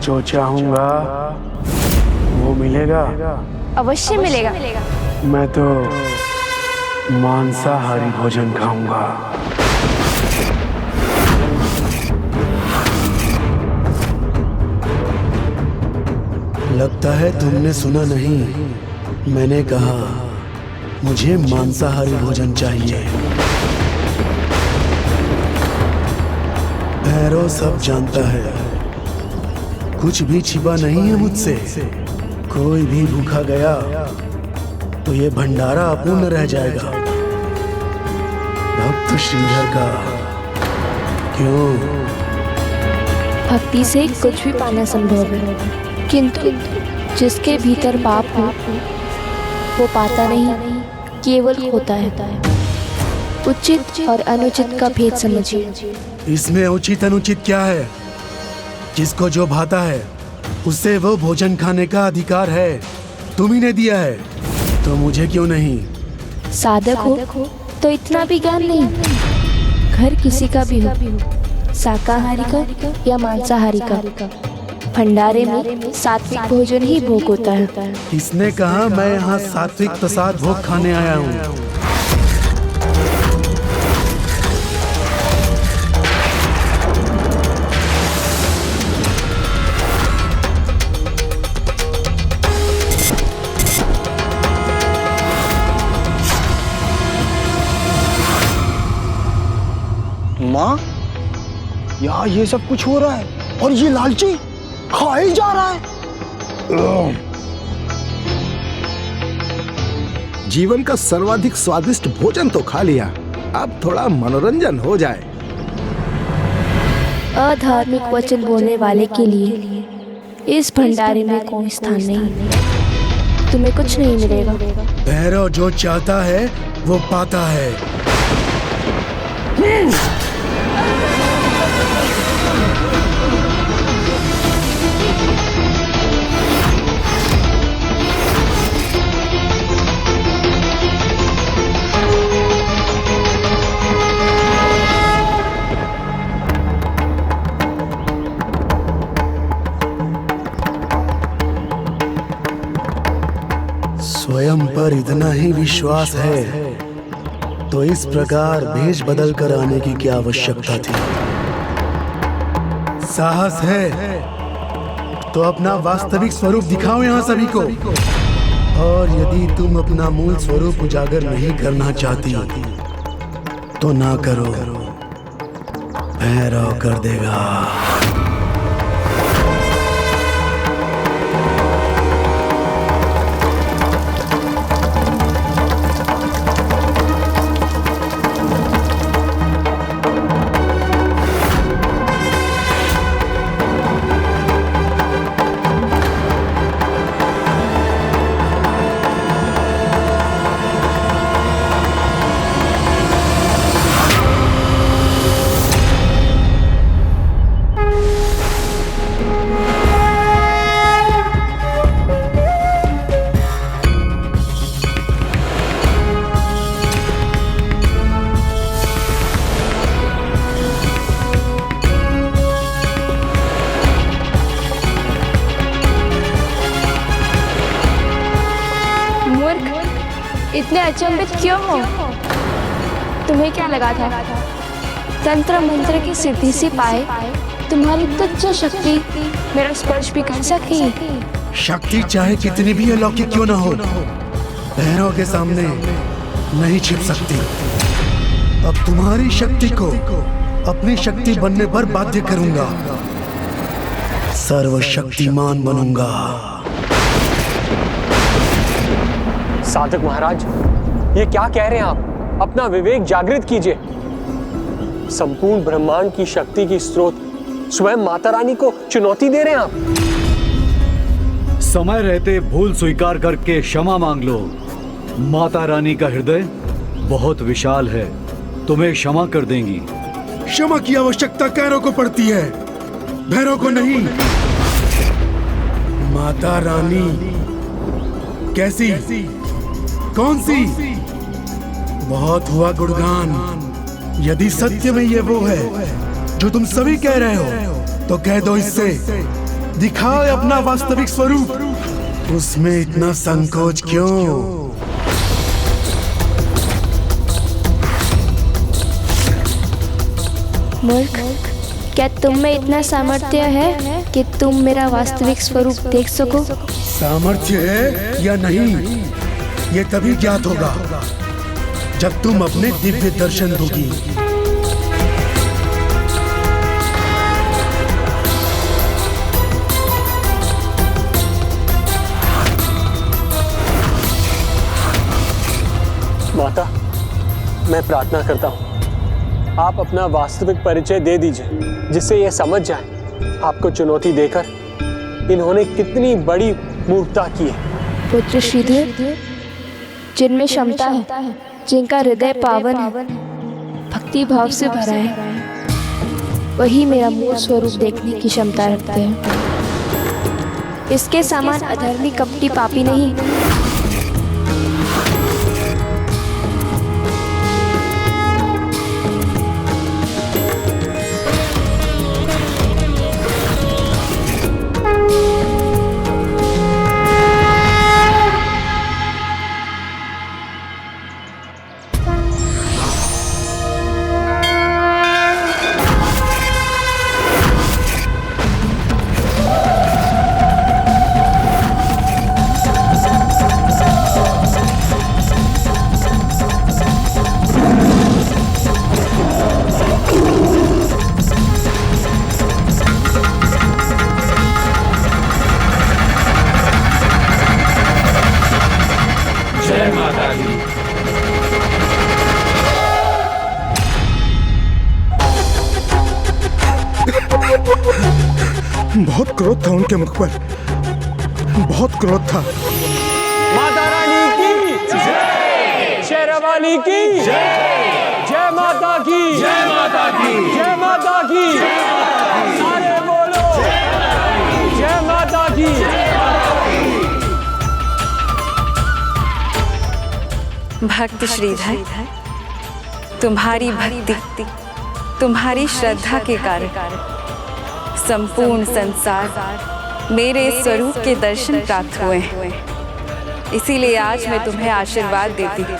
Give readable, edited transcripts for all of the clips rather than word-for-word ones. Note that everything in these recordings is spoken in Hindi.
जो चाहूंगा वो मिलेगा। अवश्य मिलेगा। मैं तो मांसाहारी भोजन खाऊंगा। लगता है तुमने सुना नहीं, मैंने कहा मुझे मांसाहारी भोजन चाहिए। भैरव सब जानता है, कुछ भी छिपा नहीं है मुझसे। कोई भी भूखा गया तो ये भंडारा अपूर्ण रह जाएगा। भक्त श्रीधर का क्यों? भक्ति से कुछ भी पाना संभव है, किंतु जिसके भीतर पाप हो वो पाता नहीं, केवल होता है। उचित और अनुचित का भेद समझिए। इसमें उचित अनुचित क्या है? जिसको जो भाता है उससे वो भोजन खाने का अधिकार है। तुम ही ने दिया है, तो मुझे क्यों नहीं? साधक हो तो इतना भी ज्ञान नहीं। घर किसी का भी हो, शाकाहारी का या मांसाहारी का, भंडारे में सात्विक भोजन ही भोग होता है। किसने कहा मैं यहाँ सात्विक प्रसाद भोग खाने आया हूँ? माँ, यहाँ ये सब कुछ हो रहा है और ये लालची खा ही जा रहा है। जीवन का सर्वाधिक स्वादिष्ट भोजन तो खा लिया, अब थोड़ा मनोरंजन हो जाए। अधार्मिक वचन बोलने वाले के लिए इस भंडारे में कोई स्थान नहीं। तुम्हें कुछ नहीं मिलेगा। भैरव जो चाहता है वो पाता है। स्वयं पर इतना ही विश्वास है तो इस प्रकार भेष बदल कर आने की क्या आवश्यकता थी? साहस है तो अपना वास्तविक स्वरूप दिखाओ यहाँ सभी को। और यदि तुम अपना मूल स्वरूप उजागर नहीं करना चाहती तो ना करो, भैरव कर देगा। इतने अचंभित क्यों हो? तुम्हें क्या लगा था तंत्र मंत्र की सिद्धि से पाए तुम्हारी तुच्छ शक्ति मेरा स्पर्श भी कर सकेगी? शक्ति चाहे कितनी भी अलौकिक क्यों ना हो, भैरव के सामने नहीं छिप सकती। अब तुम्हारी शक्ति को अपनी शक्ति बनने पर बाध्य करूंगा। सर्वशक्तिमान बनूंगा। साधक महाराज, ये क्या कह रहे हैं आप? अपना विवेक जागृत कीजिए। संपूर्ण ब्रह्मांड की शक्ति की स्रोत स्वयं माता रानी को चुनौती दे रहे हैं आप। समय रहते भूल स्वीकार करके क्षमा मांग लो। माता रानी का हृदय बहुत विशाल है, तुम्हें क्षमा कर देंगी। क्षमा की आवश्यकता कैरों को पड़ती है, भैरव को नहीं। माता रानी कैसी? कौन सी? बहुत हुआ गुणगान। यदि सत्य में ये वो है जो तुम सभी कह रहे हो तो कह दो इससे दिखाओ अपना वास्तविक स्वरूप। उसमें इतना संकोच क्यों? मूर्ख, क्या तुम में इतना सामर्थ्य है कि तुम मेरा वास्तविक स्वरूप देख सको? सामर्थ्य है या नहीं, ये तभी ज्ञात होगा जब तुम अपने दिव्य दर्शन दोगी। माता, मैं प्रार्थना करता हूँ आप अपना वास्तविक परिचय दे दीजिए, जिससे ये समझ जाए आपको चुनौती देकर इन्होंने कितनी बड़ी मूर्खता की है। पुत्र श्रीधर, जिनमें क्षमता है, जिनका हृदय पावन है, भक्ति भाव से भरा है, वही मेरा मूल स्वरूप देखने की क्षमता रखते हैं। इसके समान अधर्मी कपटी पापी नहीं। बहुत क्रोध था उनके मुख पर, बहुत क्रोध था। माता रानी की जय, शेरावाली की जय, जय माता की, जय माता की, जय माता की, सारे बोलो जय माता की। भक्त श्रीधर, तुम्हारी भक्ति, तुम्हारी श्रद्धा के कारण संपूर्ण संसार मेरे स्वरूप के दर्शन प्राप्त हुए हैं। इसीलिए आज मैं तुम्हें आशीर्वाद देती हूँ।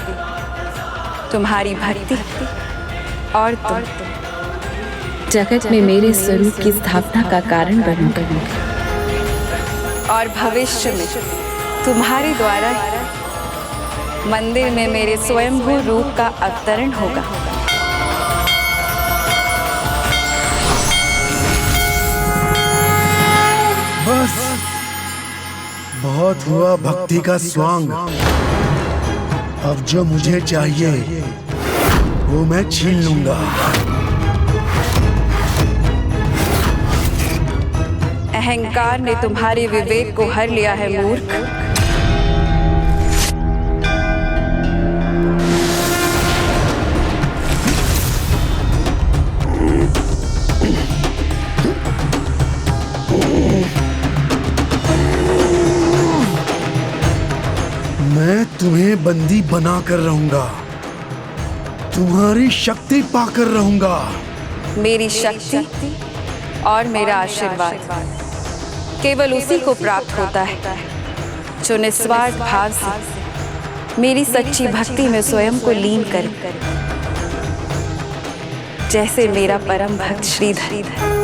तुम्हारी भक्ति और तुम जगत में मेरे स्वरूप की स्थापना का कारण बनोगे और भविष्य में तुम्हारे द्वारा मंदिर में मेरे स्वयंभू रूप का अवतरण होगा। बस बहुत हुआ भक्ति का स्वांग। अब जो मुझे चाहिए वो मैं छीन लूंगा। अहंकार ने तुम्हारे विवेक को हर लिया है मूर्ख। मैं तुम्हें बंदी बना कर रहूंगा, तुम्हारी शक्ति पाकर रहूंगा। मेरी शक्ति और मेरा आशीर्वाद केवल उसी को प्राप्त होता है जो निस्वार्थ भाव से मेरी सच्ची भक्ति में स्वयं को लीन करे, जैसे मेरा परम भक्त श्रीधर।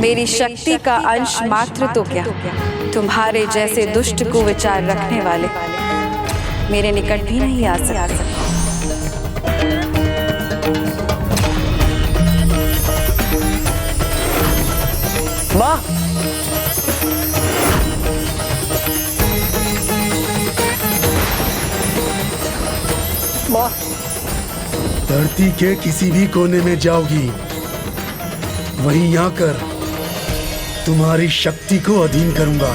मेरी शक्ति का अंश मात्र तो क्या, तुम्हारे जैसे दुष्ट को विचार रखने वाले मेरे निकट भी नहीं आ सकते। माँ, माँ, धरती के किसी भी कोने में जाओगी, वहीं आकर तुम्हारी शक्ति को अधीन करूंगा।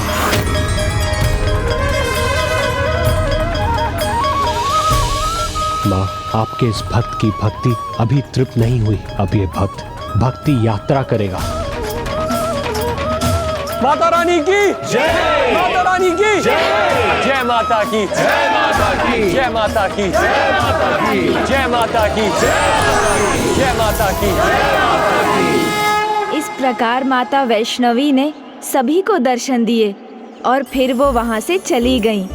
माँ, आपके इस भक्त की भक्ति अभी तृप्त नहीं हुई। अब ये भक्त भक्ति यात्रा करेगा। माता रानी की जय, माता रानी की जय, जय माता की, जय माता की, जय माता की, जय माता की, जय माता की, जय माता की, जय माता की। इस प्रकार माता वैष्णवी ने सभी को दर्शन दिए और फिर वो वहां से चली गईं।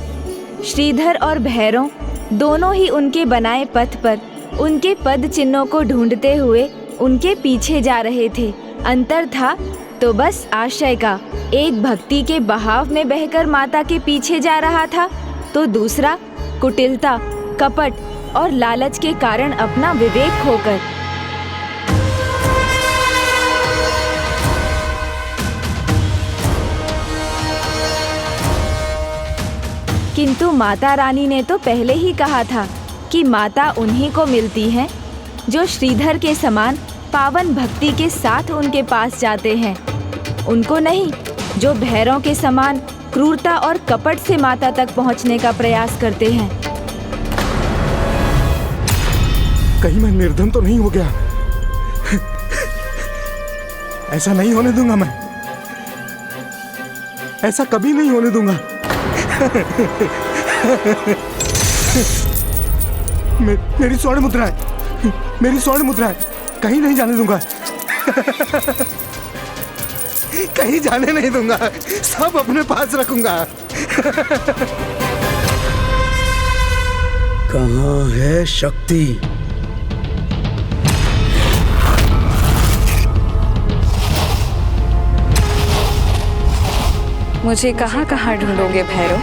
श्रीधर और भैरव दोनों ही उनके बनाए पथ पर उनके पद चिन्हों को ढूंढते हुए उनके पीछे जा रहे थे। अंतर था तो बस आशय का। एक भक्ति के बहाव में बहकर माता के पीछे जा रहा था तो दूसरा कुटिलता, कपट और लालच के कारण अपना विवेक खोकर। किंतु माता रानी ने तो पहले ही कहा था कि माता उन्हीं को मिलती हैं जो श्रीधर के समान पावन भक्ति के साथ उनके पास जाते हैं, उनको नहीं जो भैरव के समान क्रूरता और कपट से माता तक पहुंचने का प्रयास करते हैं। कहीं मैं निर्धन तो नहीं हो गया? ऐसा नहीं होने दूंगा मैं, ऐसा कभी नहीं होने दूंगा। मेरी स्वर्ण मुद्रा है, मेरी स्वर्ण मुद्रा है, कहीं नहीं जाने दूंगा। कहीं जाने नहीं दूंगा, सब अपने पास रखूंगा। कहाँ है शक्ति? मुझे कहाँ कहाँ ढूंढोगे भैरव?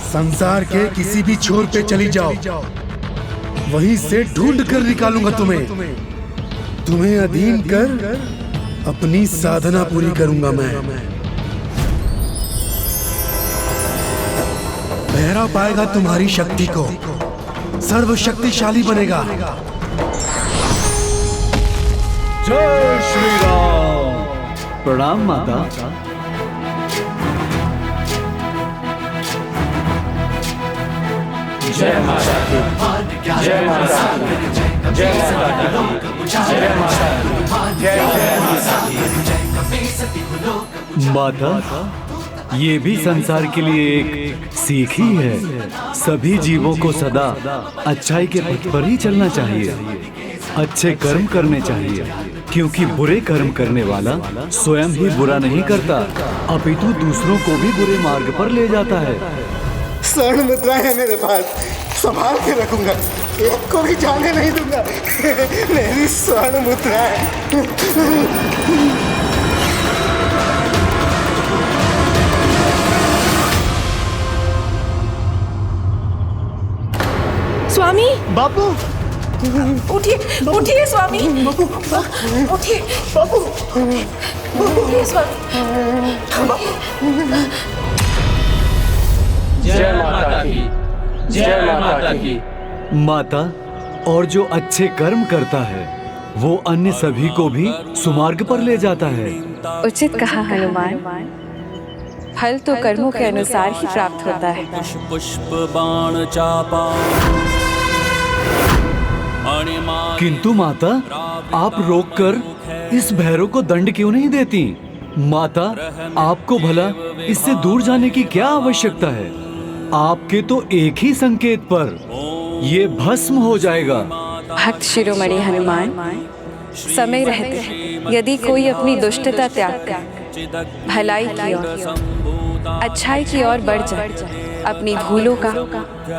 संसार के किसी भी छोर पे चली जाओ, वहीं से ढूंढ कर निकालूंगा तुम्हें अधीन कर अपनी साधना पूरी करूंगा मैं। भैरव पाएगा तुम्हारी शक्ति को, सर्वशक्तिशाली बनेगा। जय श्री राम। प्रणाम माता। जय माता की, जय माता की, जय माता की, जय माता की, जय माता, ये भी संसार के लिए एक सीख ही है। सभी जीवों को सदा अच्छाई के पथ पर ही चलना चाहिए, अच्छे कर्म करने चाहिए, क्योंकि बुरे कर्म करने वाला स्वयं ही बुरा नहीं करता, अपितु दूसरों को भी बुरे मार्ग पर ले जाता है। स्वर्ण मुद्रा है मेरे पास, संभाल के रखूंगा, एक को भी जाने नहीं दूंगा। मेरी स्वर्ण मुद्रा है। स्वामी, बापू, उठिए, उठिए स्वामी, उठिए, बापू, उठिए स्वामी। जय माता की, जय माता की। माता, और जो अच्छे कर्म करता है वो अन्य सभी को भी सुमार्ग पर ले जाता है। उचित कहा हनुमान। फल तो कर्मों के अनुसार ही प्राप्त होता है। पुष्प बाण चापा। किंतु माता, आप रोककर इस भैरव को दंड क्यों नहीं देती? माता, आपको भला इससे दूर जाने की क्या आवश्यकता है? आपके तो एक ही संकेत पर ये भस्म हो जाएगा। भक्त शिरोमणि हनुमान, समय रहते यदि कोई अपनी दुष्टता त्याग कर भलाई की ओर, अच्छाई की ओर बढ़ जाए, अपनी भूलों का,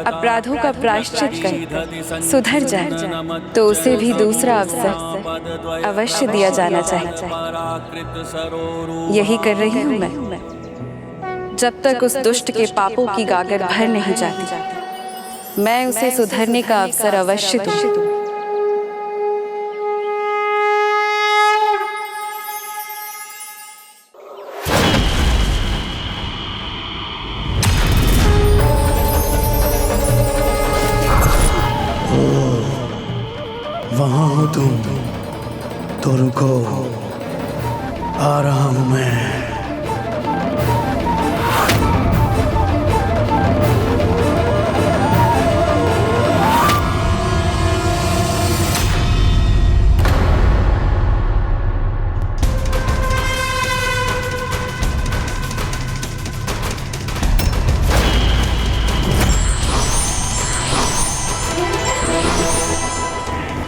अपराधों का प्रायश्चित कर सुधर जाए, तो उसे भी दूसरा अवसर अवश्य दिया जाना चाहिए। यही कर रही हूँ मैं। जब तक उस दुष्ट के पापों की गागर भर नहीं जाती, मैं उसे सुधरने का अवसर अवश्य दूँ। वहां हो तुम तो रुको, आ रहा हूं मैं।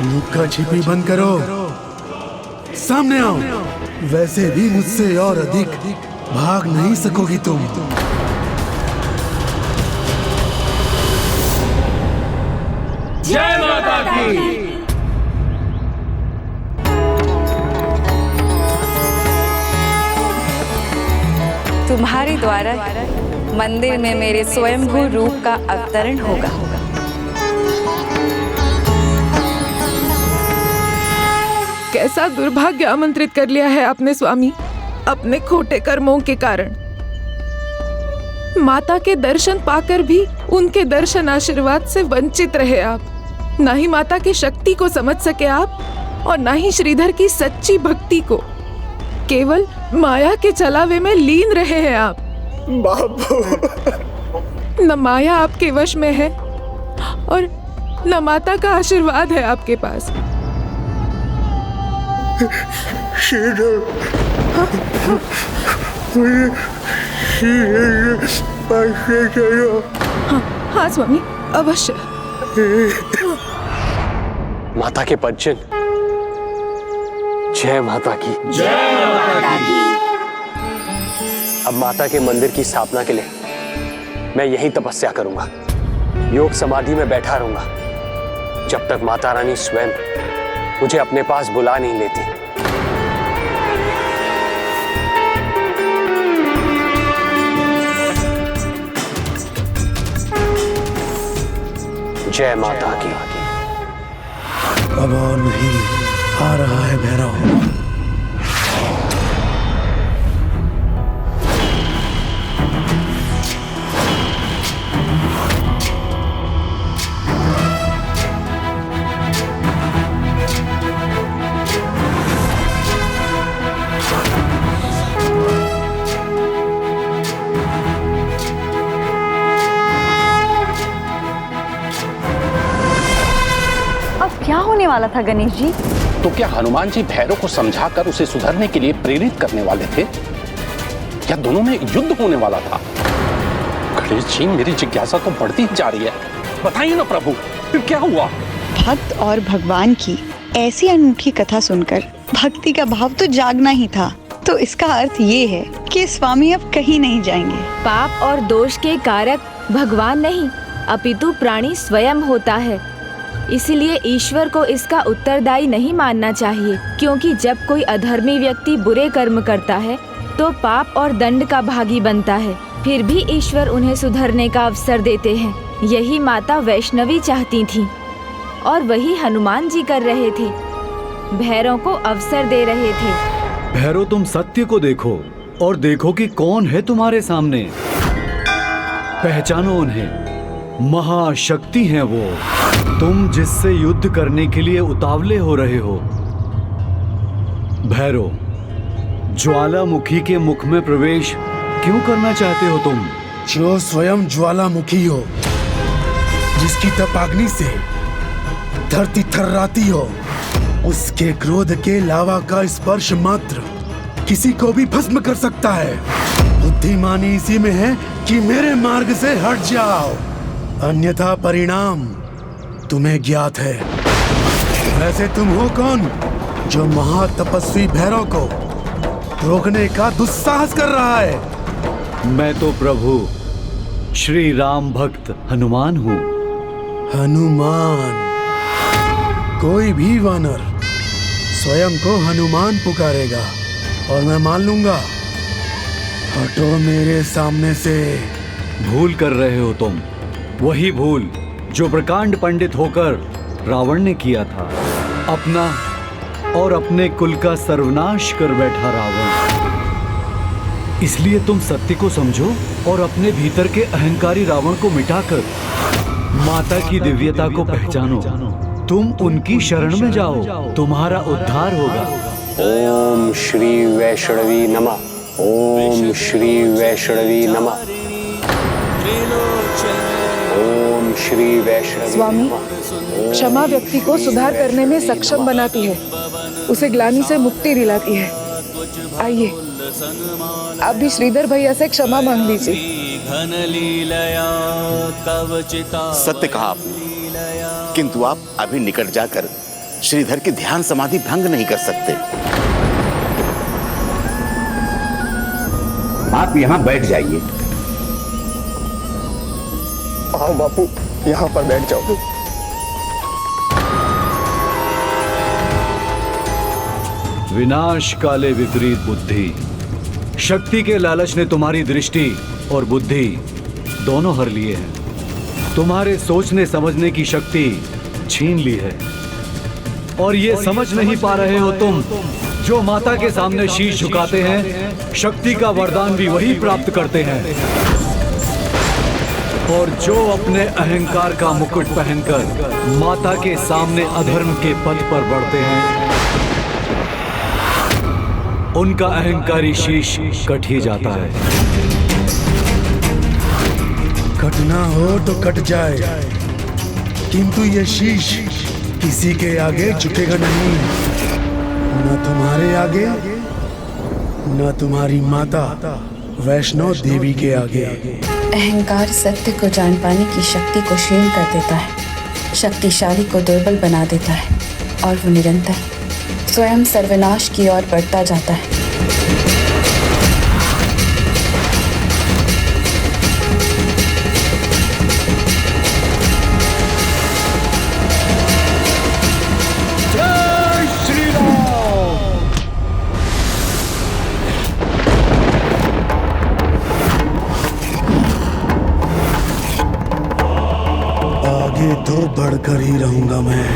लुक्का छिपी बंद करो, सामने आओ। वैसे भी मुझसे और अधिक भाग नहीं सकोगी तुम। जय माता की। तुम्हारे द्वारा मंदिर में मेरे स्वयंभू रूप का अवतरण होगा। कैसा दुर्भाग्य आमंत्रित कर लिया है आपने स्वामी, अपने खोटे कर्मों के कारण। माता के दर्शन पाकर भी उनके दर्शन आशीर्वाद से वंचित रहे आप। ना ही माता की शक्ति को समझ सके आप और ना ही श्रीधर की सच्ची भक्ति को। केवल माया के चलावे में लीन रहे हैं आप। बाबू, न माया आपके वश में है और न माता का आशीर्वाद है आपके पास। हाँ स्वामी, अवश्य। माता के पदजन, जय माता की। जय माता की। अब माता के मंदिर की स्थापना के लिए मैं यही तपस्या करूंगा, योग समाधि में बैठा रहूंगा जब तक माता रानी स्वयं मुझे अपने पास बुला नहीं लेती। जय माता की। अब और नहीं, आ रहा है भैरव। क्या होने वाला था गणेश जी? तो क्या हनुमान जी भैरव को समझाकर उसे सुधरने के लिए प्रेरित करने वाले थे, या दोनों में युद्ध होने वाला था? गणेश जी, मेरी जिज्ञासा तो बढ़ती जा रही है, बताइए ना प्रभु, फिर क्या हुआ? भक्त और भगवान की ऐसी अनूठी कथा सुनकर भक्ति का भाव तो जागना ही था। तो इसका अर्थ ये है कि स्वामी अब कहीं नहीं जाएंगे। पाप और दोष के कारक भगवान नहीं, अपितु प्राणी स्वयं होता है। इसलिए ईश्वर को इसका उत्तरदायी नहीं मानना चाहिए, क्योंकि जब कोई अधर्मी व्यक्ति बुरे कर्म करता है तो पाप और दंड का भागी बनता है। फिर भी ईश्वर उन्हें सुधरने का अवसर देते हैं। यही माता वैष्णवी चाहती थी और वही हनुमान जी कर रहे थे, भैरव को अवसर दे रहे थे। भैरव, तुम सत्य को देखो और देखो कि कौन है तुम्हारे सामने। पहचानो उन्हें, महाशक्ति हैं वो। तुम जिससे युद्ध करने के लिए उतावले हो रहे हो। भैरव, ज्वालामुखी के मुख में प्रवेश क्यों करना चाहते हो तुम? जो स्वयं ज्वालामुखी हो, जिसकी तपाग्नि से धरती थर्राती हो, उसके क्रोध के लावा का स्पर्श मात्र किसी को भी भस्म कर सकता है। बुद्धिमानी इसी में है कि मेरे मार्ग से हट जाओ, अन्यथा परिणाम तुम्हें ज्ञात है। वैसे तुम हो कौन जो महातपस्वी भैरव को रोकने का दुस्साहस कर रहा है? मैं तो प्रभु श्री राम भक्त हनुमान हूँ। हनुमान? कोई भी वानर स्वयं को हनुमान पुकारेगा और मैं मान लूंगा। हटो मेरे सामने से। भूल कर रहे हो तुम, वही भूल जो प्रकांड पंडित होकर रावण ने किया था। अपना और अपने कुल का सर्वनाश कर बैठा रावण। इसलिए तुम सत्य को समझो और अपने भीतर के अहंकारी रावण को मिटाकर माता की दिव्यता को पहचानो। तुम उनकी शरण में जाओ, तुम्हारा उद्धार होगा। ओम श्री वैष्णवी नमः। ओम श्री वैष्णवी नमः। ओम श्री वैष्णवी। स्वामी, क्षमा व्यक्ति को सुधार करने में सक्षम बनाती है, उसे ग्लानि से मुक्ति दिलाती है। आइए, आप भी श्रीधर भैया से क्षमा मांग लीजिए। सत्य कहा आपने, किंतु आप अभी निकट जाकर श्रीधर की ध्यान समाधि भंग नहीं कर सकते। आप यहाँ बैठ जाइए। आओ बापू, यहाँ पर बैठ जाओ। विनाश काले विपरीत बुद्धि। शक्ति के लालच ने तुम्हारी दृष्टि और बुद्धि दोनों हर लिए हैं। तुम्हारे सोचने समझने की शक्ति छीन ली है और ये समझ नहीं पा रहे हो तुम, जो माता के सामने शीश झुकाते हैं शक्ति का वरदान भी वही प्राप्त करते हैं, और जो अपने अहंकार का मुकुट पहनकर माता के सामने अधर्म के पथ पर बढ़ते हैं उनका अहंकारी शीश कट ही जाता है। कटना हो तो कट जाए, किंतु ये शीश किसी के आगे झुकेगा नहीं, न तुम्हारे आगे न तुम्हारी माता वैष्णो देवी के आगे। अहंकार सत्य को जान पाने की शक्ति को क्षीण कर देता है, शक्तिशाली को दुर्बल बना देता है और वो निरंतर स्वयं सर्वनाश की ओर बढ़ता जाता है। जय श्री राम। आगे तो बढ़कर ही रहूंगा मैं।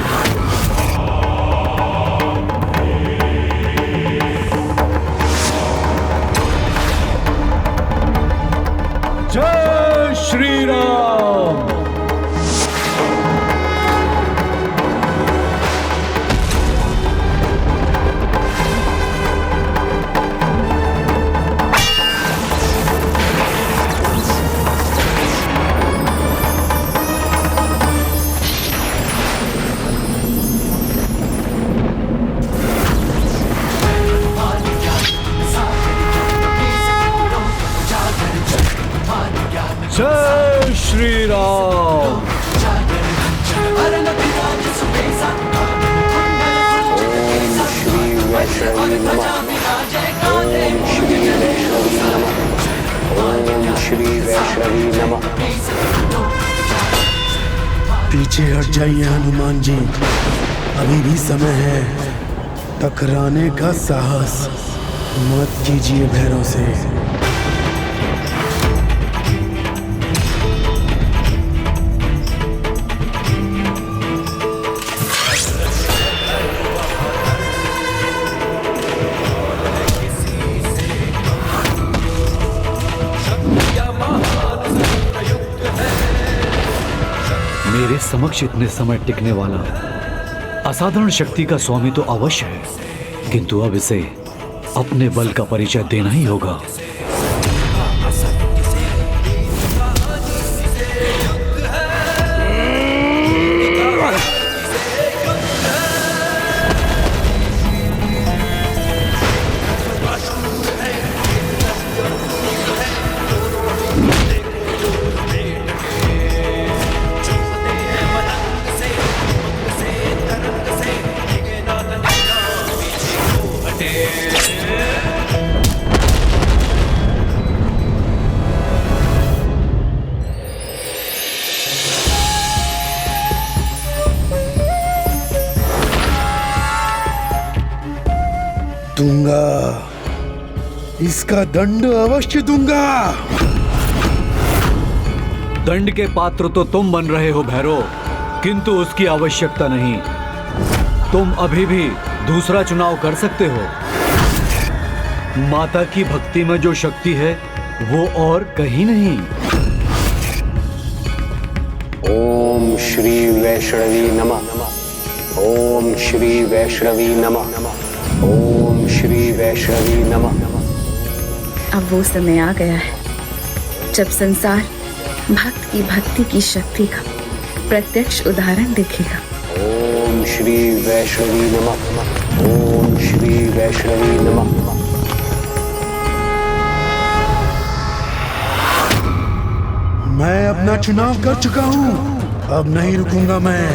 जय श्री राम। जय श्री राम। ओम श्री वैष्णवी नमः। ओम श्री वैष्णवी नमः। ओम श्री वैष्णवी नमः। पीछे हट जाइए हनुमान जी, अभी भी समय है। टकराने का साहस मत कीजिए भैरव से। मेरे समक्ष इतने समय टिकने वाला असाधारण शक्ति का स्वामी तो अवश्य है, किंतु अब इसे अपने बल का परिचय देना ही होगा। दूंगा, इसका दंड अवश्य दूंगा। दंड के पात्र तो तुम बन रहे हो भैरव, किंतु उसकी आवश्यकता नहीं। तुम अभी भी दूसरा चुनाव कर सकते हो। माता की भक्ति में जो शक्ति है वो और कहीं नहीं। ओम श्री वैष्णवी नमः। ओम श्री वैष्णवी नमः। ओम श्री वैष्णवी नमः। अब वो समय आ गया है जब संसार भक्त की भक्ति की शक्ति का प्रत्यक्ष उदाहरण देखेगा। ओम श्री वैष्णवी नमः। ओम श्री वैष्णवी नमः। मैं अपना चुनाव कर चुका हूं, अब नहीं रुकूंगा मैं।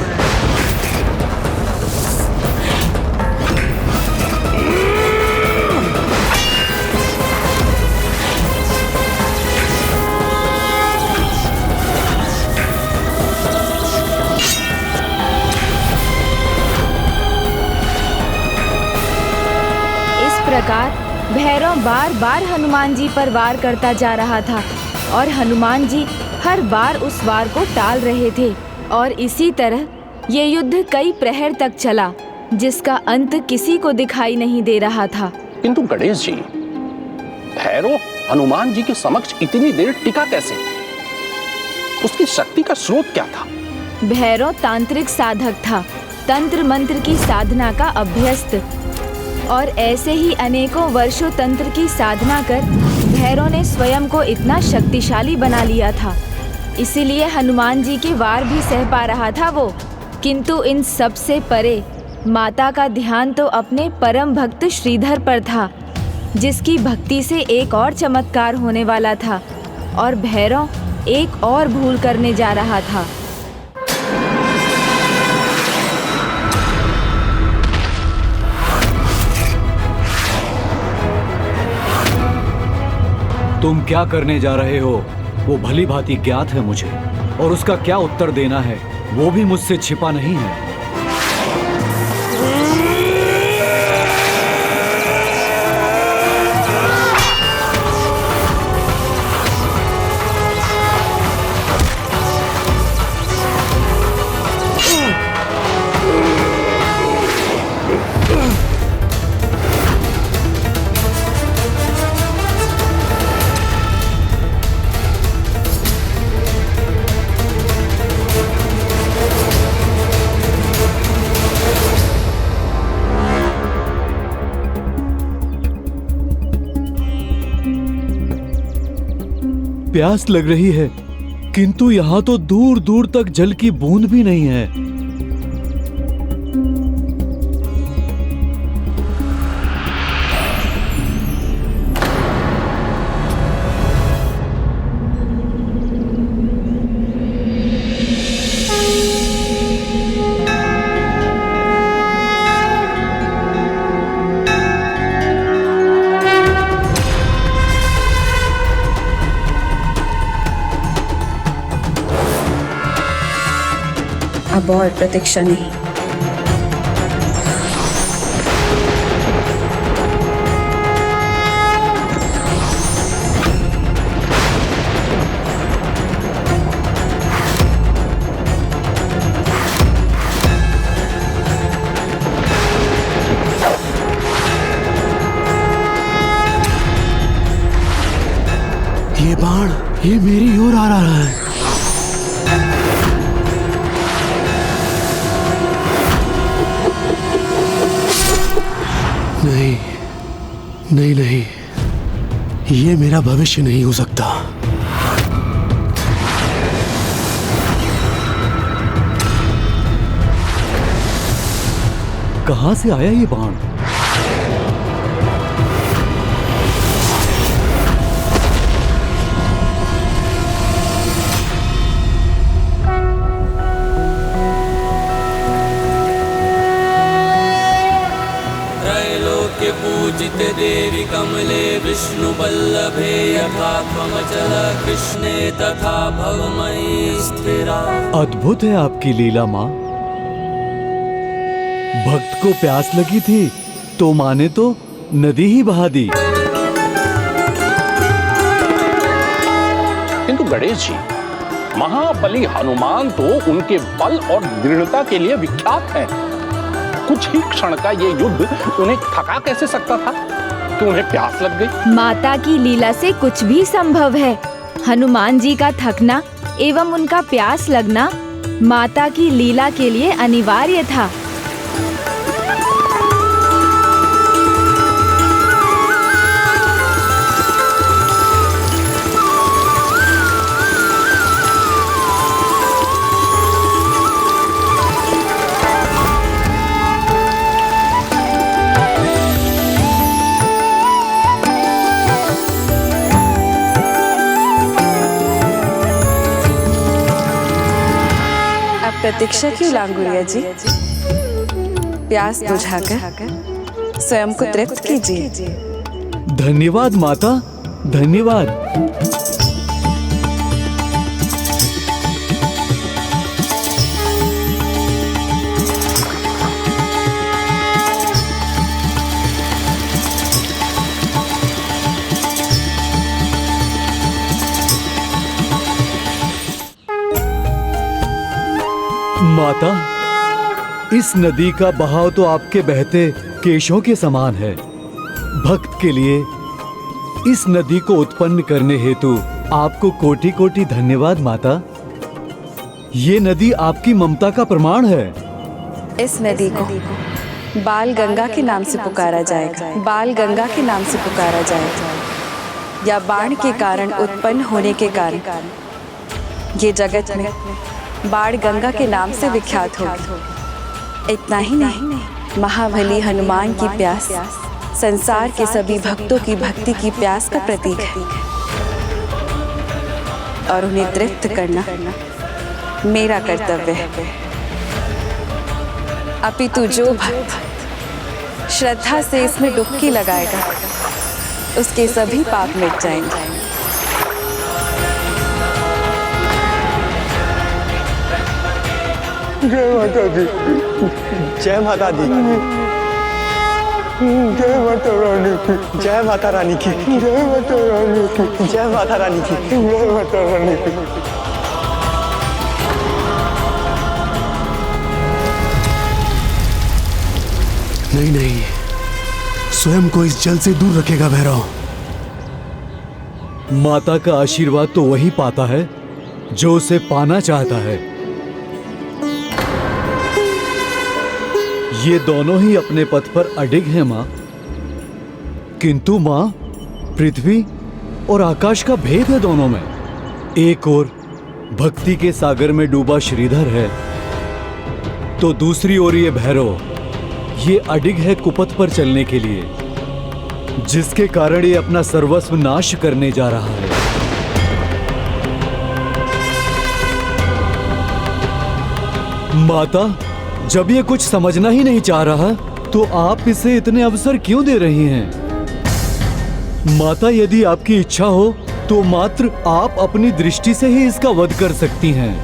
प्रकार भैरव बार बार हनुमान जी पर वार करता जा रहा था और हनुमान जी हर बार उस वार को टाल रहे थे और इसी तरह ये युद्ध कई प्रहर तक चला, जिसका अंत किसी को दिखाई नहीं दे रहा था। किंतु गणेश जी, भैरव हनुमान जी के समक्ष इतनी देर टिका कैसे? उसकी शक्ति का स्रोत क्या था? भैरव तांत्रिक साधक था, तंत्र मंत्र की साधना का अभ्यस्त, और ऐसे ही अनेकों वर्षों तंत्र की साधना कर भैरव ने स्वयं को इतना शक्तिशाली बना लिया था। इसीलिए हनुमान जी के वार भी सह पा रहा था वो। किंतु इन सब से परे माता का ध्यान तो अपने परम भक्त श्रीधर पर था, जिसकी भक्ति से एक और चमत्कार होने वाला था और भैरव एक और भूल करने जा रहा था। तुम क्या करने जा रहे हो वो भली भांति ज्ञात है मुझे, और उसका क्या उत्तर देना है वो भी मुझसे छिपा नहीं है। प्यास लग रही है, किंतु यहाँ तो दूर दूर तक जल की बूंद भी नहीं है। अब और प्रतीक्षा नहीं। ये बाण ये मेरी ओर आ रहा है। नहीं नहीं नहीं, ये मेरा भविष्य नहीं हो सकता। कहां से आया ये बाण? पूजित देवी कमले विष्णु बल्लभे यथा त्वमचल कृष्णे तथा भवमयी स्थिरा। अद्भुत है आपकी लीला माँ। भक्त को प्यास लगी थी तो माँ ने तो नदी ही बहा दी। किंतु गणेश जी, महाबली हनुमान तो उनके बल और दृढ़ता के लिए विख्यात हैं। कुछ ही क्षण का ये युद्ध उन्हें थका कैसे सकता था कि उन्हें प्यास लग गई? माता की लीला से कुछ भी संभव है। हनुमान जी का थकना एवं उनका प्यास लगना माता की लीला के लिए अनिवार्य था। प्रतीक्षा क्यों लांगुरिया जी? प्यास बुझाकर स्वयं को तृप्त कीजिए। धन्यवाद माता, धन्यवाद। माता, इस नदी का बहाव तो आपके बहते केशों के समान है। भक्त के लिए इस नदी को उत्पन्न करने हेतु आपको कोटि कोटि धन्यवाद माता। ये नदी आपकी ममता का प्रमाण है। इस नदी को बाल गंगा के नाम से पुकारा जाएगा, बाल गंगा के नाम से पुकारा जाएगा, या बाण के कारण उत्पन्न होने के कारण ये जगत में बाण गंगा के नाम से विख्यात होगी। इतना ही नहीं, महाबली हनुमान की प्यास संसार के सभी भक्तों की भक्ति की प्यास का प्रतीक है, और उन्हें तृप्त करना मेरा कर्तव्य है। अपितु जो भक्त श्रद्धा से इसमें डुबकी लगाएगा उसके सभी पाप मिट जाएंगे। जय माता दी, जय माता दी, जय माता रानी की, जय माता रानी की, जय माता रानी की, जय माता रानी की, जय माता रानी की। नहीं नहीं, स्वयं को इस जल से दूर रखेगा भैरव। माता का आशीर्वाद तो वही पाता है जो उसे पाना चाहता है। ये दोनों ही अपने पथ पर अडिग हैं माँ, किंतु माँ, पृथ्वी और आकाश का भेद है दोनों में। एक ओर भक्ति के सागर में डूबा श्रीधर है, तो दूसरी ओर ये भैरव, ये अडिग है कुपथ पर चलने के लिए, जिसके कारण ये अपना सर्वस्व नाश करने जा रहा है। माता, जब ये कुछ समझना ही नहीं चाह रहा तो आप इसे इतने अवसर क्यों दे रही हैं? माता, यदि आपकी इच्छा हो तो मात्र आप अपनी दृष्टि से ही इसका वध कर सकती हैं।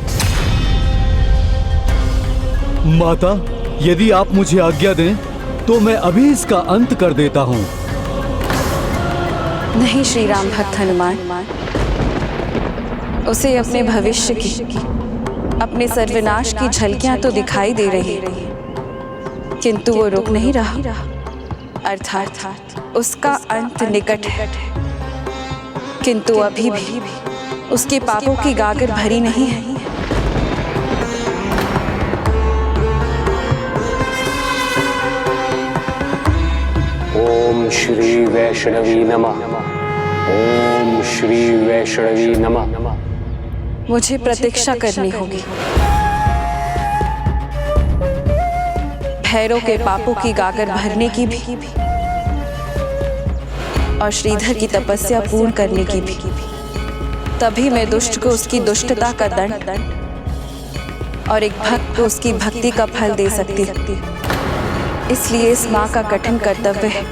माता, यदि आप मुझे आज्ञा दें तो मैं अभी इसका अंत कर देता हूं। नहीं श्री राम भक्त हनुमान, उसे अपने भविष्य की, अपने सर्वनाश की झलकियां तो दिखाई दे रही, किंतु वो रुक नहीं रहा, अर्थात उसका अंत निकट है, किंतु अभी भी उसके पापों की गागर भरी नहीं है। ओम श्री वैष्णवी नमः, ओम श्री वैष्णवी नमः। मुझे प्रतीक्षा करनी होगी। भैरव के पापों की गागर भरने की भी, और श्रीधर की तपस्या पूर्ण करने की भी। तभी मैं दुष्ट को उसकी दुष्टता का दंड और एक भक्त को उसकी भक्ति का फल दे सकती। इसलिए इस माँ का कठिन कर्तव्य है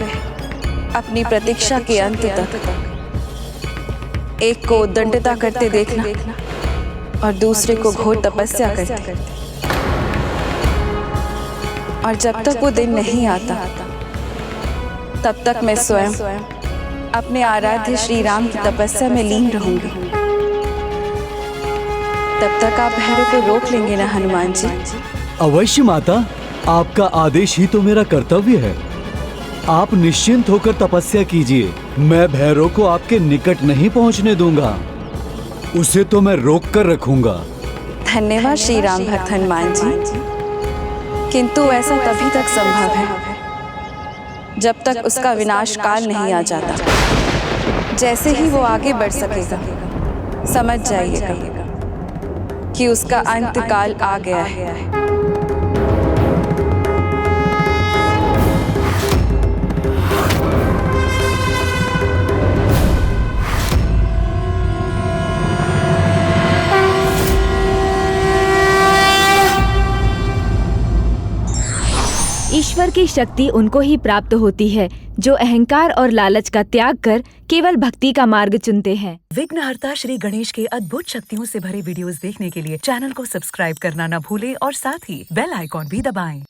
अपनी प्रतीक्षा के अंत तक एक को दंडता करते देखना और दूसरे को घोर तपस्या करते। और जब तक वो दिन नहीं आता तब तक मैं स्वयं अपने आराध्य श्री राम की तपस्या में लीन रहूंगी। तब तक आप भैरव को रोक लेंगे ना हनुमान जी? अवश्य माता, आपका आदेश ही तो मेरा कर्तव्य है। आप निश्चिंत होकर तपस्या कीजिए, मैं भैरव को आपके निकट नहीं पहुंचने दूंगा, उसे तो मैं रोक कर रखूंगा। धन्यवाद श्री राम भक्त हनुमान जी, किंतु ऐसा तभी तक संभव है जब तक उसका विनाश काल नहीं आ जाता। जैसे ही वो आगे बढ़ सकेगा, समझ जाइएगा कि उसका अंत काल आ गया है। ईश्वर की शक्ति उनको ही प्राप्त होती है जो अहंकार और लालच का त्याग कर केवल भक्ति का मार्ग चुनते हैं। विघ्नहर्ता श्री गणेश के अद्भुत शक्तियों से भरे वीडियोस देखने के लिए चैनल को सब्सक्राइब करना न भूलें और साथ ही बेल आइकॉन भी दबाएं।